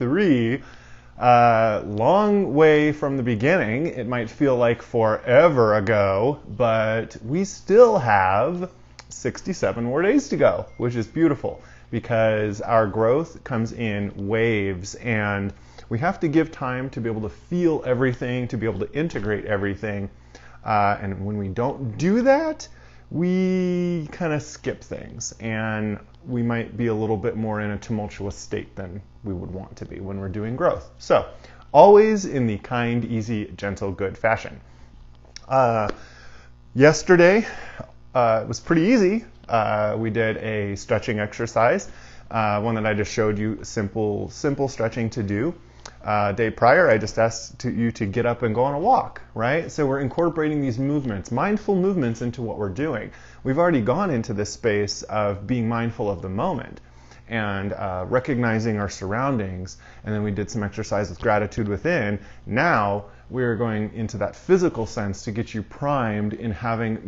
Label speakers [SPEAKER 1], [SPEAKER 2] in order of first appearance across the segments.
[SPEAKER 1] 3. Long way from the beginning. It might feel like forever ago, but we still have 67 more days to go, which is beautiful because our growth comes in waves and we have to give time to be able to feel everything, to be able to integrate everything. And when we don't do that, we kind of skip things and we might be a little bit more in a tumultuous state than we would want to be when we're doing growth. So always in the kind, easy, gentle, good fashion. Yesterday it was pretty easy. We did a stretching exercise, one that I just showed you, simple stretching to do. Day prior, I just asked you to get up and go on a walk, right? So we're incorporating these movements, mindful movements, into what we're doing. We've already gone into this space of being mindful of the moment and recognizing our surroundings, and then we did some exercise with gratitude within. Now we're going into that physical sense to get you primed in having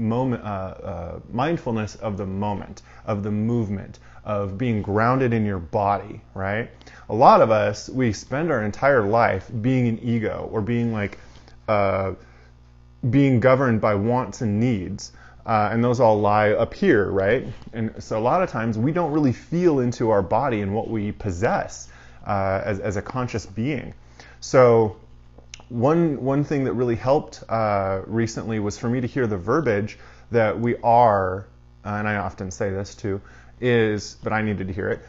[SPEAKER 1] mindfulness of the moment, of the movement, of being grounded in your body, right? A lot of us, we spend our entire life being an ego or being like being governed by wants and needs. And those all lie up here, right? And so a lot of times we don't really feel into our body and what we possess as a conscious being. So one thing that really helped recently was for me to hear the verbiage that we are, and I often say this too, but I needed to hear it,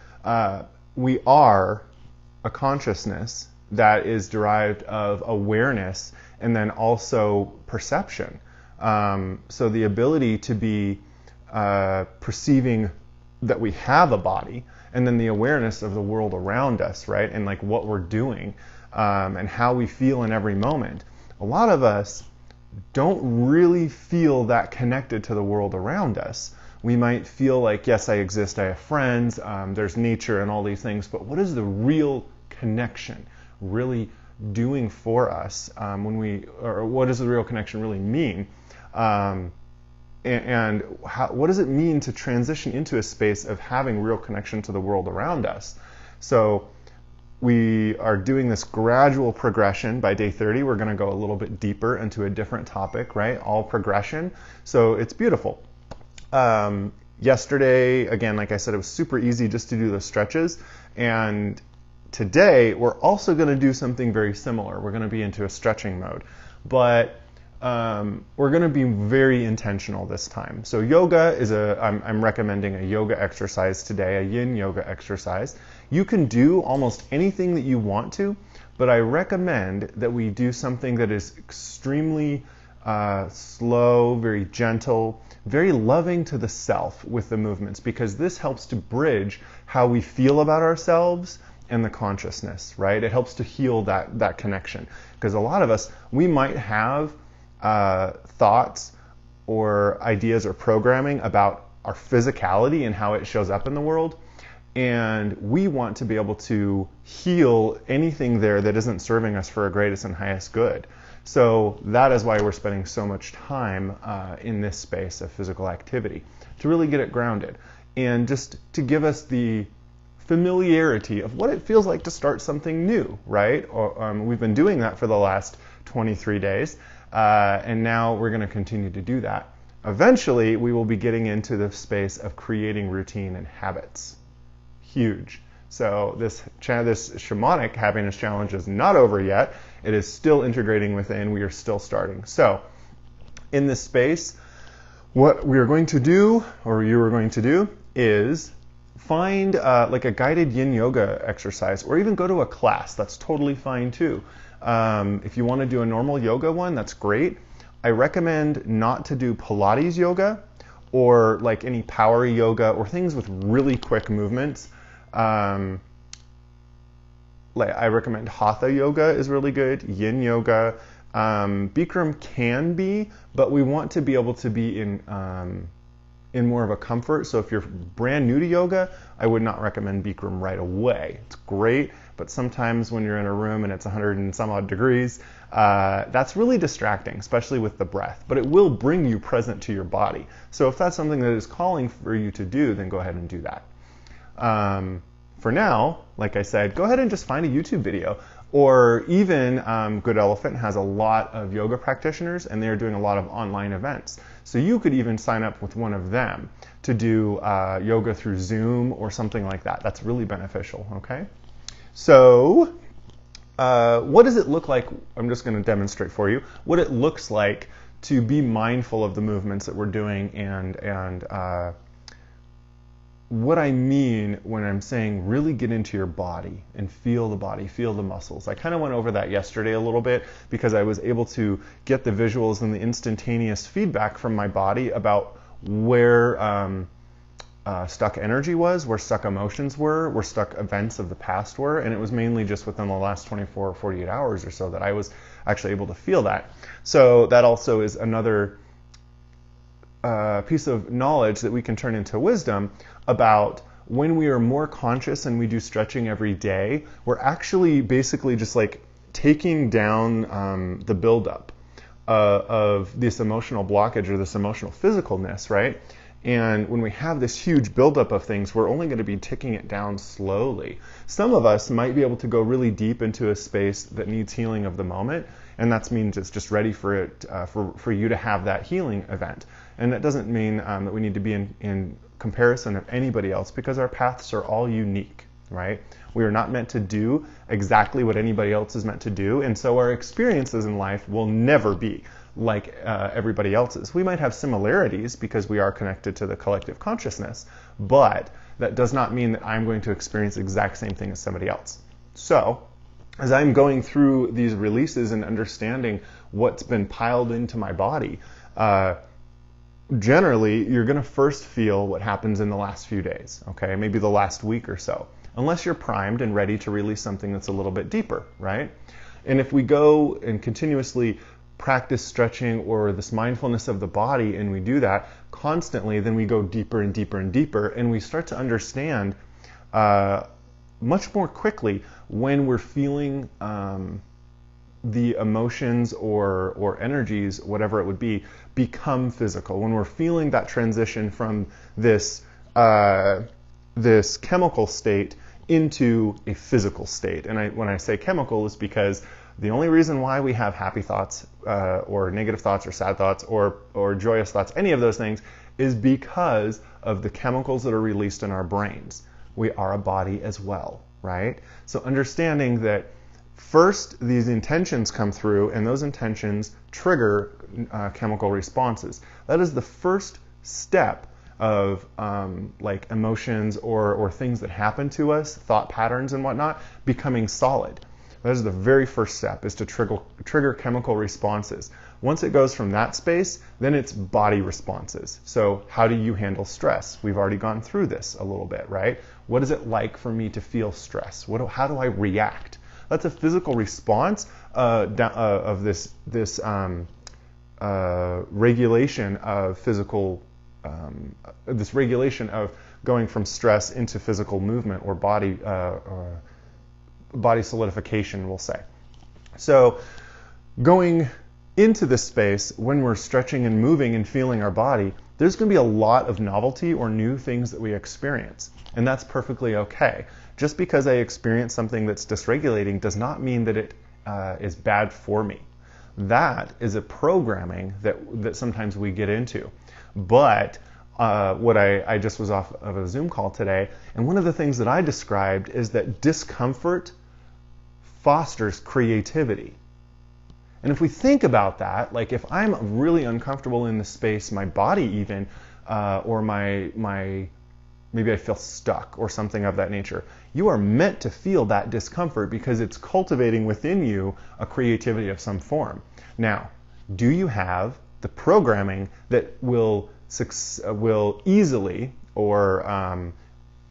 [SPEAKER 1] we are a consciousness that is derived of awareness and then also perception. So the ability to be perceiving that we have a body, and then the awareness of the world around us, right? And like what we're doing and how we feel in every moment. A lot of us don't really feel that connected to the world around us. We might feel like, yes, I exist, I have friends, there's nature and all these things, but what is the real connection really doing for us or what does the real connection really mean? What does it mean to transition into a space of having real connection to the world around us? So we are doing this gradual progression. By day 30, we're going to go a little bit deeper into a different topic, right? All progression. So it's beautiful. Yesterday, again, like I said, it was super easy just to do the stretches. And today, we're also going to do something very similar. We're going to be into a stretching mode. But we're going to be very intentional this time. So yoga is I'm recommending a yoga exercise today, a Yin Yoga exercise. You can do almost anything that you want to, but I recommend that we do something that is extremely slow, very gentle, very loving to the self with the movements, because this helps to bridge how we feel about ourselves and the consciousness, right? It helps to heal that connection. Because a lot of us, we might have thoughts or ideas or programming about our physicality and how it shows up in the world. And we want to be able to heal anything there that isn't serving us for our greatest and highest good. So that is why we're spending so much time in this space of physical activity, to really get it grounded and just to give us the familiarity of what it feels like to start something new, right? We've been doing that for the last 23 days, and now we're going to continue to do that. Eventually, we will be getting into the space of creating routine and habits. Huge. So this shamanic happiness challenge is not over yet. It is still integrating within. We are still starting. So in this space, what we are going to do, or you are going to do, is find like a guided Yin Yoga exercise, or even go to a class. That's totally fine too. If you want to do a normal yoga one, that's great. I recommend not to do Pilates yoga or like any power yoga or things with really quick movements. I recommend Hatha yoga is really good, Yin yoga. Bikram can be, but we want to be able to be in more of a comfort. So if you're brand new to yoga, I would not recommend Bikram right away. It's great, but sometimes when you're in a room and it's 100 and some odd degrees, that's really distracting, especially with the breath. But it will bring you present to your body. So if that's something that is calling for you to do, then go ahead and do that. For now, like I said, go ahead and just find a YouTube video. Or even Good Elephant has a lot of yoga practitioners, and they're doing a lot of online events. So you could even sign up with one of them to do yoga through Zoom or something like that. That's really beneficial, okay? So what does it look like? I'm just going to demonstrate for you what it looks like to be mindful of the movements that we're doing, and what I mean when I'm saying really get into your body and feel the body, feel the muscles. I kind of went over that yesterday a little bit because I was able to get the visuals and the instantaneous feedback from my body about where stuck energy was, where stuck emotions were, where stuck events of the past were, and it was mainly just within the last 24 or 48 hours or so that I was actually able to feel that. So that also is another piece of knowledge that we can turn into wisdom about when we are more conscious and we do stretching every day, we're actually basically just like taking down the buildup of this emotional blockage or this emotional physicalness, right? And when we have this huge buildup of things, we're only going to be ticking it down slowly. Some of us might be able to go really deep into a space that needs healing of the moment, and that means it's just ready for it for you to have that healing event. And that doesn't mean that we need to be in comparison of anybody else, because our paths are all unique, right? We are not meant to do exactly what anybody else is meant to do, and so our experiences in life will never be like everybody else's. We might have similarities because we are connected to the collective consciousness, but that does not mean that I'm going to experience the exact same thing as somebody else. So, as I'm going through these releases and understanding what's been piled into my body, generally, you're going to first feel what happens in the last few days, okay? Maybe the last week or so, unless you're primed and ready to release something that's a little bit deeper, right? And if we go and continuously practice stretching or this mindfulness of the body, and we do that constantly, then we go deeper and deeper and deeper, and we start to understand much more quickly when we're feeling the emotions or energies, whatever it would be, become physical. When we're feeling that transition from this this chemical state into a physical state. And when I say chemical, is because the only reason why we have happy thoughts or negative thoughts or sad thoughts or joyous thoughts, any of those things, is because of the chemicals that are released in our brains. We are a body as well, right? So understanding that first these intentions come through, and those intentions trigger chemical responses. That is the first step of like emotions or things that happen to us, thought patterns and whatnot, becoming solid. That is the very first step, is to trigger chemical responses. Once it goes from that space, then it's body responses. So how do you handle stress? We've already gone through this a little bit, right? What is it like for me to feel stress? How do I react? That's a physical response of this regulation of physical, this regulation of going from stress into physical movement or body solidification, we'll say. So going into this space, when we're stretching and moving and feeling our body, there's going to be a lot of novelty or new things that we experience. And that's perfectly okay. Just because I experience something that's dysregulating does not mean that it is bad for me. That is a programming that sometimes we get into. But what I just was off of a Zoom call today, and one of the things that I described is that discomfort fosters creativity. And if we think about that, like if I'm really uncomfortable in the space, my body even, or maybe I feel stuck or something of that nature, you are meant to feel that discomfort because it's cultivating within you a creativity of some form. Now, do you have the programming that will easily or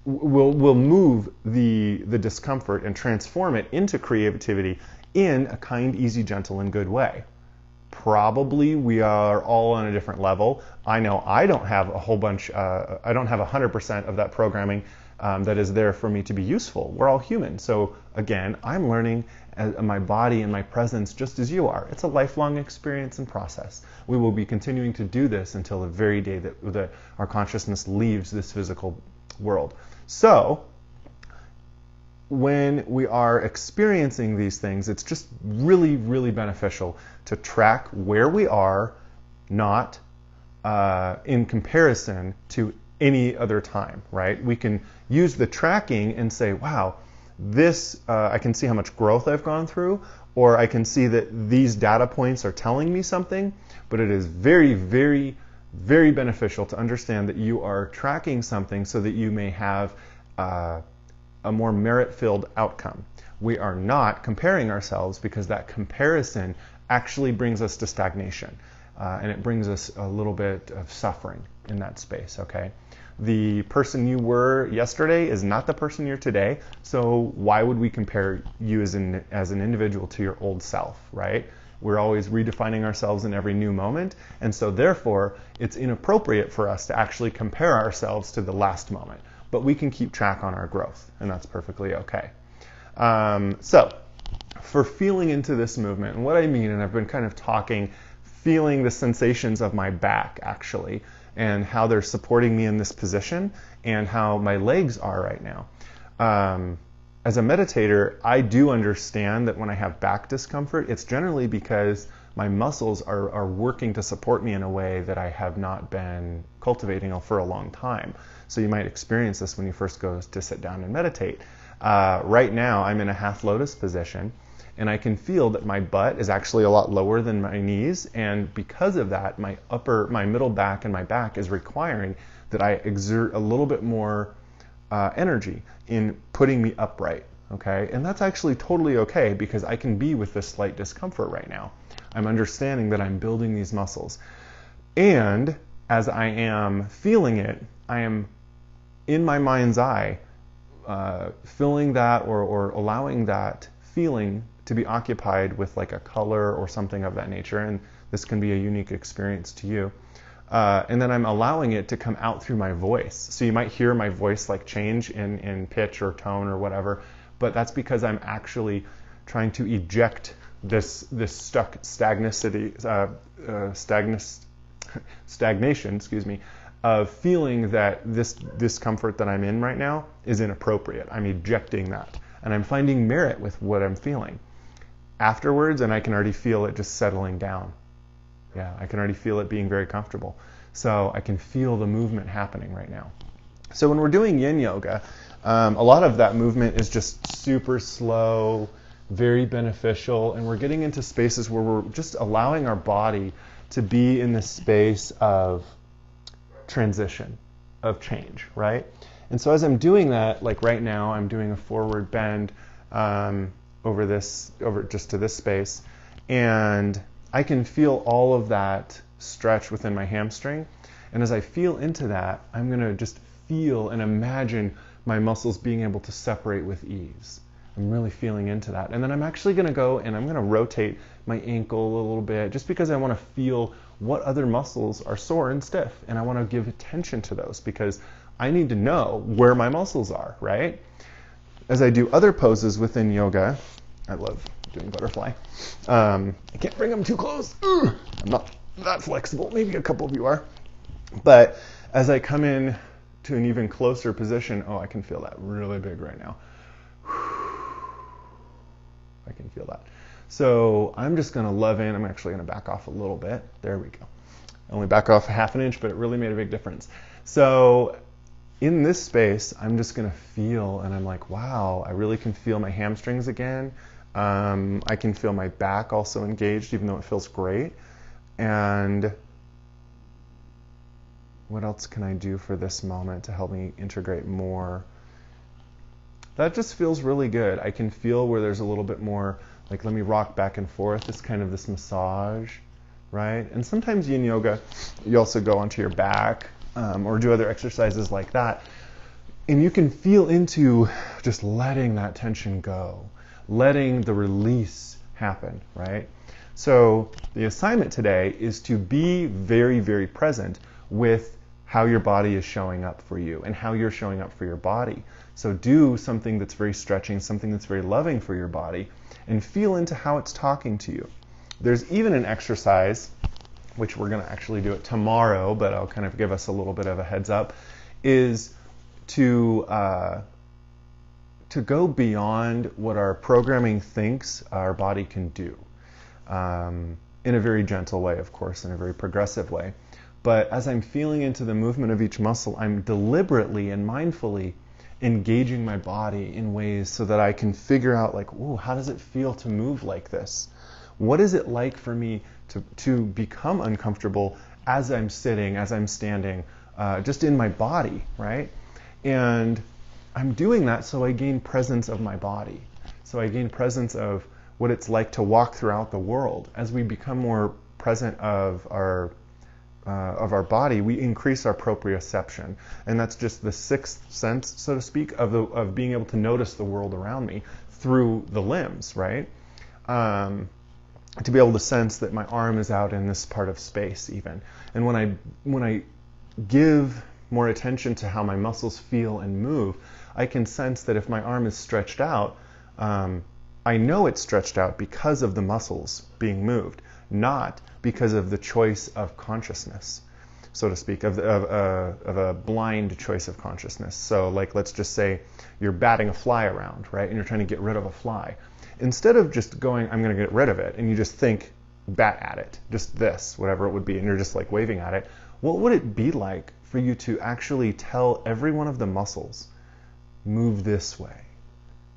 [SPEAKER 1] will move the discomfort and transform it into creativity in a kind, easy, gentle, and good way? Probably we are all on a different level. I know I don't have a whole bunch, I don't have 100% of that programming that is there for me to be useful. We're all human. So again, I'm learning my body and my presence just as you are. It's a lifelong experience and process. We will be continuing to do this until the very day that our consciousness leaves this physical world. So when we are experiencing these things, it's just really, really beneficial to track where we are, not in comparison to any other time, right? We can use the tracking and say, wow, this, I can see how much growth I've gone through, or I can see that these data points are telling me something, but it is very, very, very beneficial to understand that you are tracking something so that you may have a more merit-filled outcome. We are not comparing ourselves because that comparison actually brings us to stagnation, and it brings us a little bit of suffering in that space, okay? The person you were yesterday is not the person you're today, so why would we compare you as an individual to your old self, right? We're always redefining ourselves in every new moment, and so therefore it's inappropriate for us to actually compare ourselves to the last moment. But we can keep track on our growth, and that's perfectly okay. So for feeling into this movement, and what I mean, and I've been kind of feeling the sensations of my back actually, and how they're supporting me in this position, and how my legs are right now. As a meditator, I do understand that when I have back discomfort, it's generally because my muscles are working to support me in a way that I have not been cultivating for a long time. So you might experience this when you first go to sit down and meditate. Right now, I'm in a half lotus position, and I can feel that my butt is actually a lot lower than my knees, and because of that, my middle back and my back is requiring that I exert a little bit more energy in putting me upright, okay? And that's actually totally okay because I can be with this slight discomfort right now. I'm understanding that I'm building these muscles. And as I am feeling it, I am in my mind's eye filling that or allowing that feeling to be occupied with like a color or something of that nature, and this can be a unique experience to you. And then I'm allowing it to come out through my voice. So you might hear my voice like change in pitch or tone or whatever, but that's because I'm actually trying to eject this stagnation, of feeling that this discomfort that I'm in right now is inappropriate. I'm ejecting that, and I'm finding merit with what I'm feeling afterwards, and I can already feel it just settling down. Yeah, I can already feel it being very comfortable. So I can feel the movement happening right now. So when we're doing yin yoga, a lot of that movement is just super slow, very beneficial, and we're getting into spaces where we're just allowing our body to be in this space of transition, of change, right? And so as I'm doing that, like right now, I'm doing a forward bend over just to this space, and I can feel all of that stretch within my hamstring. And as I feel into that, I'm going to just feel and imagine my muscles being able to separate with ease. I'm really feeling into that. And then I'm actually going to go and I'm going to rotate my ankle a little bit just because I want to feel what other muscles are sore and stiff. And I want to give attention to those because I need to know where my muscles are, right? As I do other poses within yoga, I love doing butterfly. I can't bring them too close. I'm not that flexible. Maybe a couple of you are. But as I come in to an even closer position, oh, I can feel that really big right now. I can feel that. So I'm just going to love in. I'm actually going to back off a little bit. There we go. I only back off a half an inch, but it really made a big difference. So in this space, I'm just going to feel, and I'm like, wow, I really can feel my hamstrings again. I can feel my back also engaged, even though it feels great. And what else can I do for this moment to help me integrate more? That just feels really good. I can feel where there's a little bit more, like let me rock back and forth. It's kind of this massage, right? And sometimes yin yoga, you also go onto your back or do other exercises like that. And you can feel into just letting that tension go, letting the release happen, right? So the assignment today is to be very, very present with how your body is showing up for you and how you're showing up for your body. So do something that's very stretching, something that's very loving for your body, and feel into how it's talking to you. There's even an exercise, which we're going to actually do it tomorrow, but I'll kind of give us a little bit of a heads up, is to go beyond what our programming thinks our body can do. In a very gentle way, of course, in a very progressive way. But as I'm feeling into the movement of each muscle, I'm deliberately and mindfully engaging my body in ways so that I can figure out, like, ooh, how does it feel to move like this? What is it like for me to become uncomfortable as I'm sitting, as I'm standing, just in my body, right? And I'm doing that so I gain presence of my body. So I gain presence of what it's like to walk throughout the world. As we become more present of our body, we increase our proprioception, and that's just the sixth sense, so to speak, of being able to notice the world around me through the limbs, right? To be able to sense that my arm is out in this part of space, even. And when I give more attention to how my muscles feel and move, I can sense that if my arm is stretched out, I know it's stretched out because of the muscles being moved, not because of the choice of consciousness, so to speak, of a blind choice of consciousness. So, like, let's just say you're batting a fly around, right? And you're trying to get rid of a fly. Instead of just going, I'm going to get rid of it, and you just think, bat at it, just this, whatever it would be, and you're just like waving at it, what would it be like for you to actually tell every one of the muscles, move this way?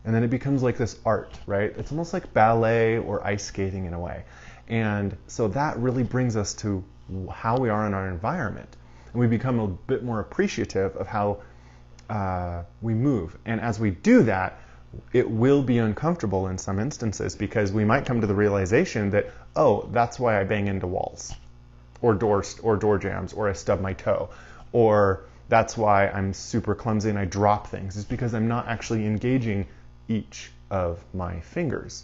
[SPEAKER 1] And then it becomes like this art, right? It's almost like ballet or ice skating in a way. And so that really brings us to how we are in our environment. And we become a bit more appreciative of how we move. And as we do that, it will be uncomfortable in some instances, because we might come to the realization that, oh, that's why I bang into walls or door jambs, or I stub my toe, or that's why I'm super clumsy and I drop things. It's because I'm not actually engaging each of my fingers.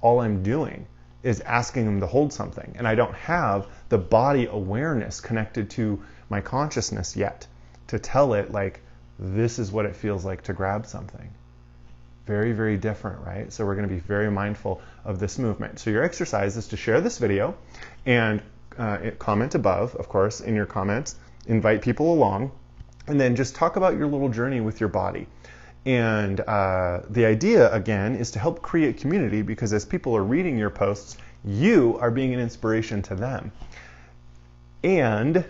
[SPEAKER 1] All I'm doing is asking them to hold something, and I don't have the body awareness connected to my consciousness yet to tell it, like, this is what it feels like to grab something. Very, very different, right? So we're going to be very mindful of this movement. So your exercise is to share this video and comment above, of course, in your comments, invite people along, and then just talk about your little journey with your body. And the idea, again, is to help create community, because as people are reading your posts, you are being an inspiration to them. And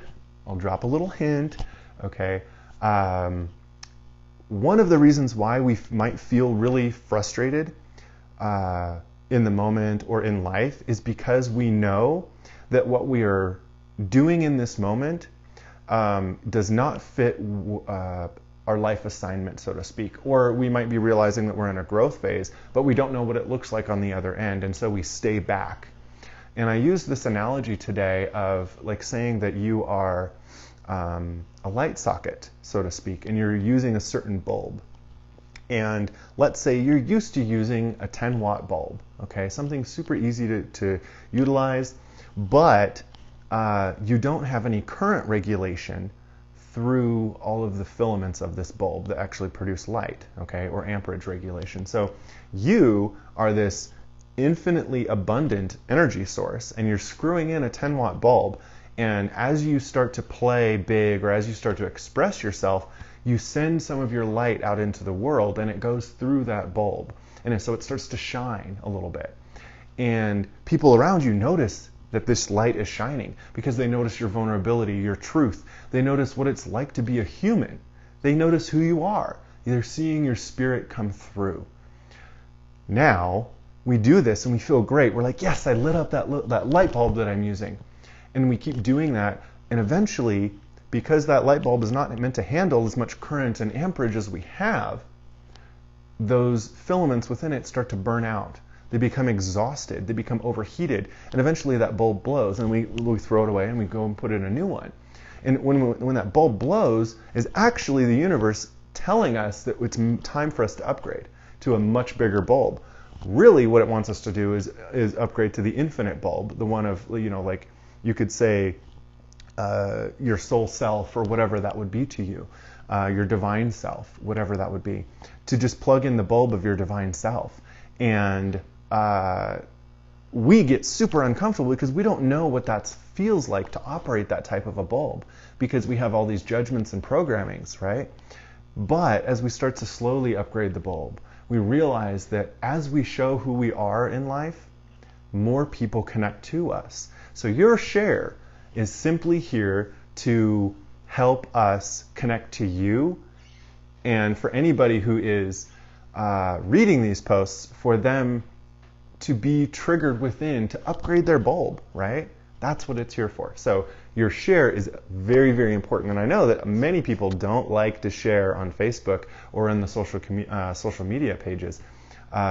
[SPEAKER 1] I'll drop a little hint, okay? One of the reasons why we might feel really frustrated in the moment or in life is because we know that what we are doing in this moment does not fit our life assignment, so to speak. Or we might be realizing that we're in a growth phase, but we don't know what it looks like on the other end, and so we stay back. And I use this analogy today of, like, saying that you are a light socket, so to speak, and you're using a certain bulb. And let's say you're used to using a 10-watt bulb, okay? Something super easy to utilize, but you don't have any current regulation through all of the filaments of this bulb that actually produce light, okay, or amperage regulation. So you are this infinitely abundant energy source, and you're screwing in a 10-watt bulb, and as you start to play big, or as you start to express yourself, you send some of your light out into the world, and it goes through that bulb, and so it starts to shine a little bit. And people around you notice that this light is shining, because they notice your vulnerability, your truth. They notice what it's like to be a human. They notice who you are. They're seeing your spirit come through. Now, we do this and we feel great. We're like, yes, I lit up that light bulb that I'm using. And we keep doing that, and eventually, because that light bulb is not meant to handle as much current and amperage as we have, those filaments within it start to burn out. They become exhausted, they become overheated, and eventually that bulb blows, and we throw it away and we go and put in a new one. And when that bulb blows, is actually the universe telling us that it's time for us to upgrade to a much bigger bulb. Really, what it wants us to do is upgrade to the infinite bulb, the one of, like you could say, your soul self, or whatever that would be to you, your divine self, whatever that would be, to just plug in the bulb of your divine self. And we get super uncomfortable because we don't know what that feels like to operate that type of a bulb, because we have all these judgments and programmings, right? But as we start to slowly upgrade the bulb, we realize that as we show who we are in life, more people connect to us. So your share is simply here to help us connect to you, and for anybody who is reading these posts, for them to be triggered within to upgrade their bulb, right? That's what it's here for. So your share is very, very important. And I know that many people don't like to share on Facebook or in the social media pages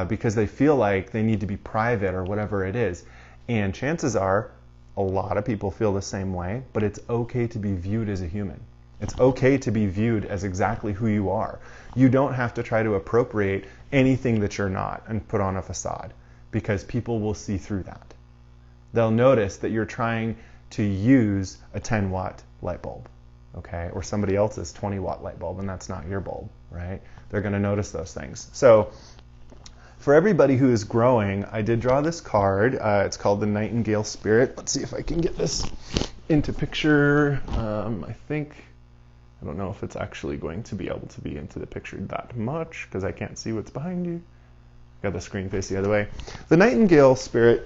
[SPEAKER 1] because they feel like they need to be private or whatever it is. And chances are a lot of people feel the same way, but it's okay to be viewed as a human. It's okay to be viewed as exactly who you are. You don't have to try to appropriate anything that you're not and put on a facade, because people will see through that. They'll notice that you're trying to use a 10-watt light bulb, okay, or somebody else's 20-watt light bulb, and that's not your bulb, right? They're going to notice those things. So for everybody who is growing, I did draw this card. It's called the Nightingale Spirit. Let's see if I can get this into picture. I don't know if it's actually going to be able to be into the picture that much because I can't see what's behind you. Got the screen face the other way. The Nightingale Spirit,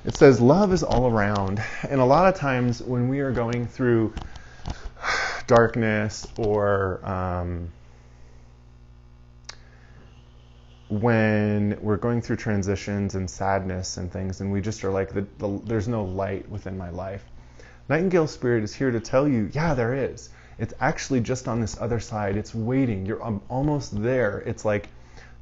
[SPEAKER 1] it says love is all around. And a lot of times when we are going through darkness or when we're going through transitions and sadness and things, and we just are like, there's no light within my life. Nightingale Spirit is here to tell you, yeah, there is. It's actually just on this other side. It's waiting. You're almost there. It's like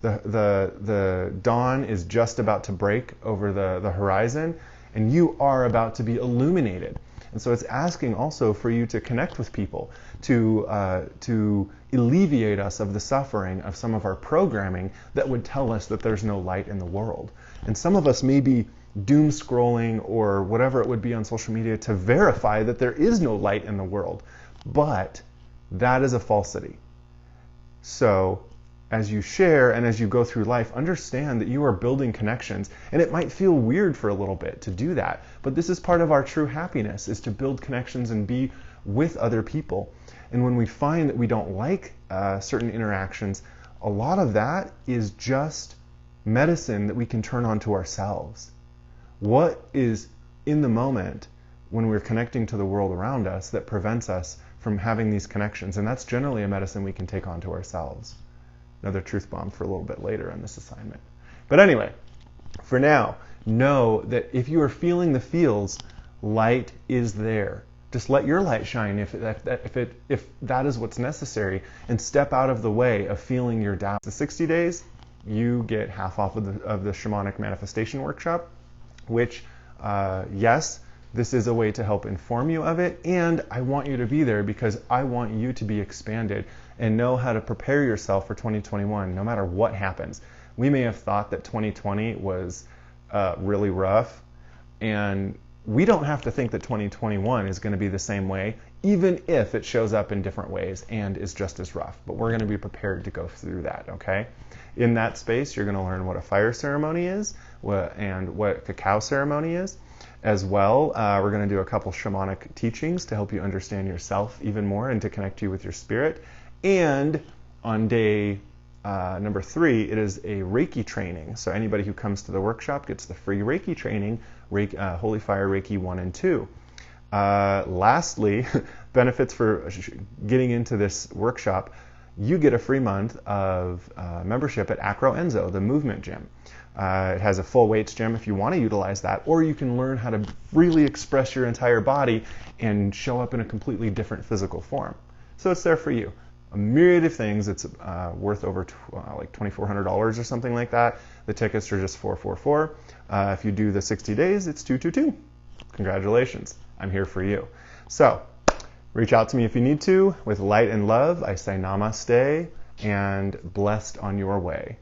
[SPEAKER 1] the dawn is just about to break over the horizon, and you are about to be illuminated. And so it's asking also for you to connect with people, to alleviate us of the suffering of some of our programming that would tell us that there's no light in the world. And some of us may be doom scrolling or whatever it would be on social media to verify that there is no light in the world. But that is a falsity. So as you share and as you go through life, understand that you are building connections. And it might feel weird for a little bit to do that, but this is part of our true happiness, is to build connections and be with other people. And when we find that we don't like certain interactions, a lot of that is just medicine that we can turn on to ourselves. What is in the moment when we're connecting to the world around us that prevents us from having these connections? And that's generally a medicine we can take on to ourselves. Another truth bomb for a little bit later on this assignment. But anyway, for now, know that if you are feeling the feels, light is there. Just let your light shine if that is what's necessary, and step out of the way of feeling your doubt. The 60 days, you get half off of the Shamanic Manifestation Workshop, which, yes, this is a way to help inform you of it, and I want you to be there because I want you to be expanded and know how to prepare yourself for 2021, no matter what happens. We may have thought that 2020 was really rough, and we don't have to think that 2021 is going to be the same way, even if it shows up in different ways and is just as rough. But we're going to be prepared to go through that, okay? In that space, you're going to learn what a fire ceremony is and what a cacao ceremony is. As well, we're going to do a couple shamanic teachings to help you understand yourself even more and to connect you with your spirit. And on day number 3, it is a Reiki training. So anybody who comes to the workshop gets the free Reiki training, Holy Fire Reiki 1 and 2. Lastly, benefits for getting into this workshop, you get a free month of membership at Acro Enzo, the movement gym. It has a full weights gym if you want to utilize that, or you can learn how to freely express your entire body and show up in a completely different physical form. So it's there for you. A myriad of things. It's worth over like $2,400 or something like that. The tickets are just $444. If you do the 60 days, it's $222. Congratulations. I'm here for you. So reach out to me if you need to. With light and love, I say namaste and blessed on your way.